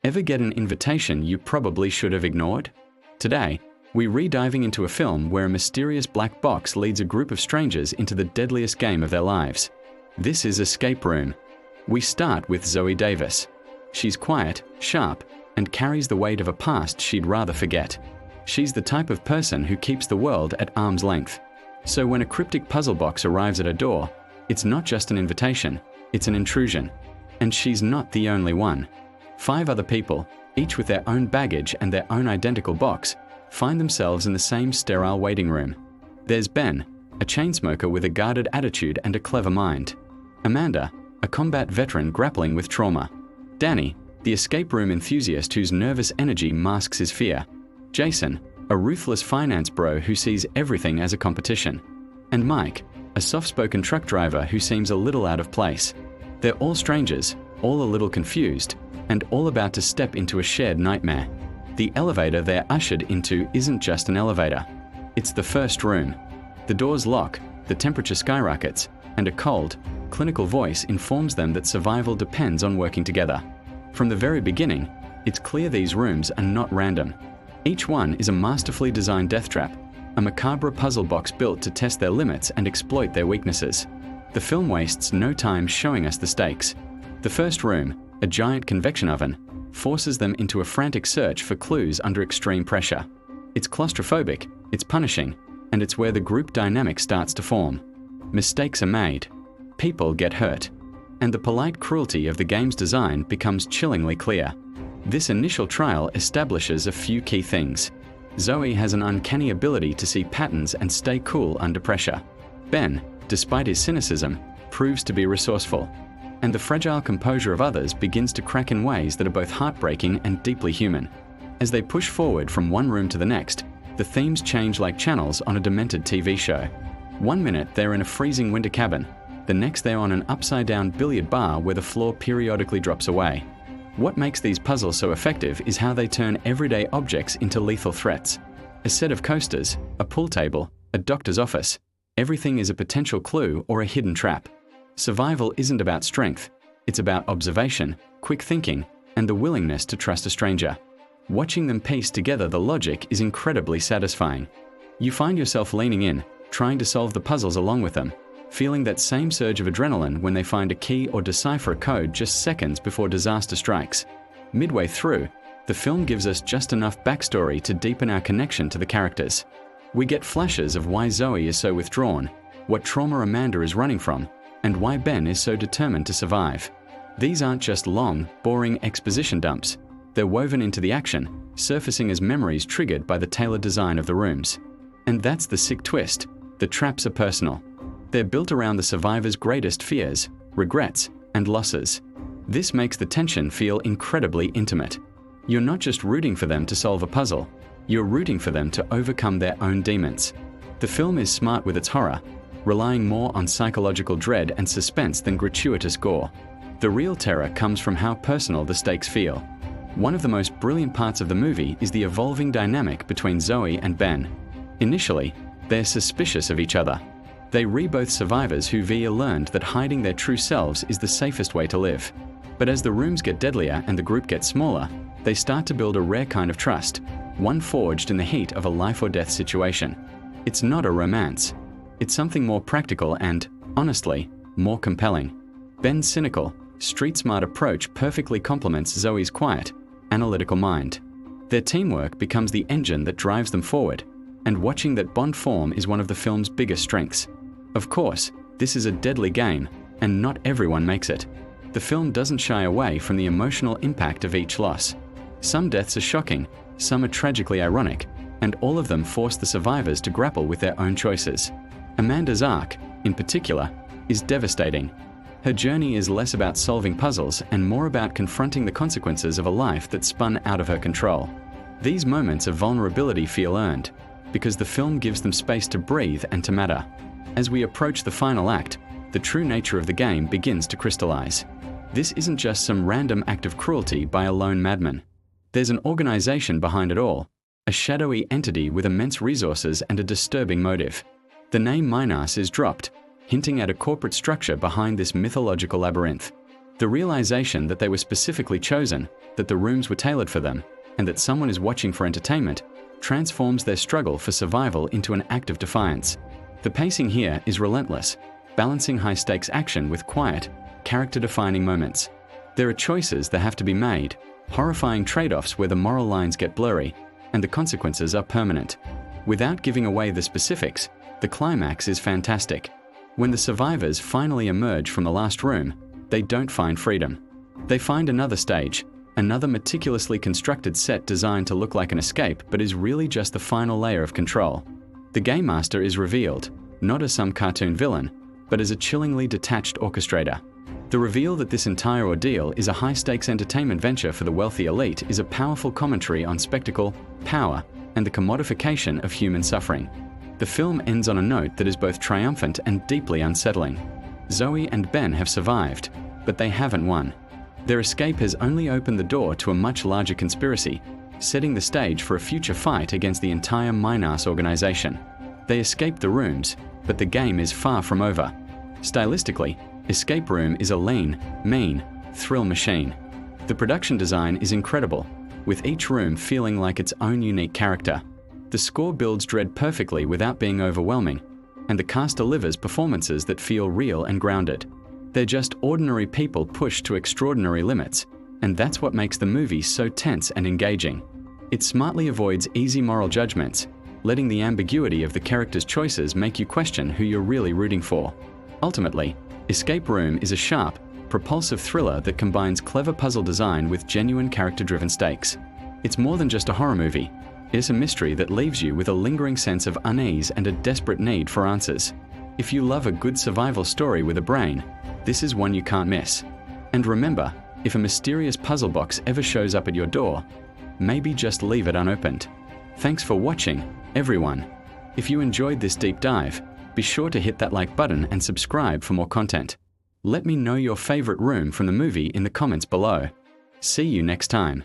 Ever get an invitation you probably should have ignored? Today, we're re-diving into a film where a mysterious black box leads a group of strangers into the deadliest game of their lives. This is Escape Room. We start with Zoe Davis. She's quiet, sharp, and carries the weight of a past she'd rather forget. She's the type of person who keeps the world at arm's length. So when a cryptic puzzle box arrives at her door, it's not just an invitation, it's an intrusion. And she's not the only one. 5 other people, each with their own baggage and their own identical box, find themselves in the same sterile waiting room. There's Ben, a chain smoker with a guarded attitude and a clever mind. Amanda, a combat veteran grappling with trauma. Danny, the escape room enthusiast whose nervous energy masks his fear. Jason, a ruthless finance bro who sees everything as a competition. And Mike, a soft-spoken truck driver who seems a little out of place. They're all strangers, all a little confused, and all about to step into a shared nightmare. The elevator they're ushered into isn't just an elevator. It's the first room. The doors lock, the temperature skyrockets, and a cold, clinical voice informs them that survival depends on working together. From the very beginning, it's clear these rooms are not random. Each one is a masterfully designed death trap, a macabre puzzle box built to test their limits and exploit their weaknesses. The film wastes no time showing us the stakes. The first room, a giant convection oven, forces them into a frantic search for clues under extreme pressure. It's claustrophobic, it's punishing, and it's where the group dynamic starts to form. Mistakes are made, people get hurt, and the polite cruelty of the game's design becomes chillingly clear. This initial trial establishes a few key things. Zoe has an uncanny ability to see patterns and stay cool under pressure. Ben, despite his cynicism, proves to be resourceful. And the fragile composure of others begins to crack in ways that are both heartbreaking and deeply human. As they push forward from one room to the next, the themes change like channels on a demented TV show. One minute they're in a freezing winter cabin, the next they're on an upside-down billiard bar where the floor periodically drops away. What makes these puzzles so effective is how they turn everyday objects into lethal threats. A set of coasters, a pool table, a doctor's office, everything is a potential clue or a hidden trap. Survival isn't about strength, it's about observation, quick thinking, and the willingness to trust a stranger. Watching them piece together the logic is incredibly satisfying. You find yourself leaning in, trying to solve the puzzles along with them, feeling that same surge of adrenaline when they find a key or decipher a code just seconds before disaster strikes. Midway through, the film gives us just enough backstory to deepen our connection to the characters. We get flashes of why Zoe is so withdrawn, what trauma Amanda is running from, and why Ben is so determined to survive. These aren't just long, boring exposition dumps. They're woven into the action, surfacing as memories triggered by the tailored design of the rooms. And that's the sick twist. The traps are personal. They're built around the survivor's greatest fears, regrets, and losses. This makes the tension feel incredibly intimate. You're not just rooting for them to solve a puzzle, you're rooting for them to overcome their own demons. The film is smart with its horror, relying more on psychological dread and suspense than gratuitous gore. The real terror comes from how personal the stakes feel. One of the most brilliant parts of the movie is the evolving dynamic between Zoe and Ben. Initially, they're suspicious of each other. They both survivors who via learned that hiding their true selves is the safest way to live. But as the rooms get deadlier and the group gets smaller, they start to build a rare kind of trust, one forged in the heat of a life or death situation. It's not a romance. It's something more practical and, honestly, more compelling. Ben's cynical, street-smart approach perfectly complements Zoe's quiet, analytical mind. Their teamwork becomes the engine that drives them forward, and watching that bond form is one of the film's biggest strengths. Of course, this is a deadly game, and not everyone makes it. The film doesn't shy away from the emotional impact of each loss. Some deaths are shocking, some are tragically ironic, and all of them force the survivors to grapple with their own choices. Amanda's arc, in particular, is devastating. Her journey is less about solving puzzles and more about confronting the consequences of a life that spun out of her control. These moments of vulnerability feel earned, because the film gives them space to breathe and to matter. As we approach the final act, the true nature of the game begins to crystallize. This isn't just some random act of cruelty by a lone madman. There's an organization behind it all, a shadowy entity with immense resources and a disturbing motive. The name Minas is dropped, hinting at a corporate structure behind this mythological labyrinth. The realization that they were specifically chosen, that the rooms were tailored for them, and that someone is watching for entertainment, transforms their struggle for survival into an act of defiance. The pacing here is relentless, balancing high-stakes action with quiet, character-defining moments. There are choices that have to be made, horrifying trade-offs where the moral lines get blurry, and the consequences are permanent. Without giving away the specifics, the climax is fantastic. When the survivors finally emerge from the last room, they don't find freedom. They find another stage, another meticulously constructed set designed to look like an escape but is really just the final layer of control. The Game Master is revealed, not as some cartoon villain, but as a chillingly detached orchestrator. The reveal that this entire ordeal is a high-stakes entertainment venture for the wealthy elite is a powerful commentary on spectacle, power, and the commodification of human suffering. The film ends on a note that is both triumphant and deeply unsettling. Zoe and Ben have survived, but they haven't won. Their escape has only opened the door to a much larger conspiracy, setting the stage for a future fight against the entire Minas organization. They escape the rooms, but the game is far from over. Stylistically, Escape Room is a lean, mean, thrill machine. The production design is incredible, with each room feeling like its own unique character. The score builds dread perfectly without being overwhelming, and the cast delivers performances that feel real and grounded. They're just ordinary people pushed to extraordinary limits, and that's what makes the movie so tense and engaging. It smartly avoids easy moral judgments, letting the ambiguity of the characters' choices make you question who you're really rooting for. Ultimately, Escape Room is a sharp, propulsive thriller that combines clever puzzle design with genuine character-driven stakes. It's more than just a horror movie. It's a mystery that leaves you with a lingering sense of unease and a desperate need for answers. If you love a good survival story with a brain, this is one you can't miss. And remember, if a mysterious puzzle box ever shows up at your door, maybe just leave it unopened. Thanks for watching, everyone. If you enjoyed this deep dive, be sure to hit that like button and subscribe for more content. Let me know your favorite room from the movie in the comments below. See you next time.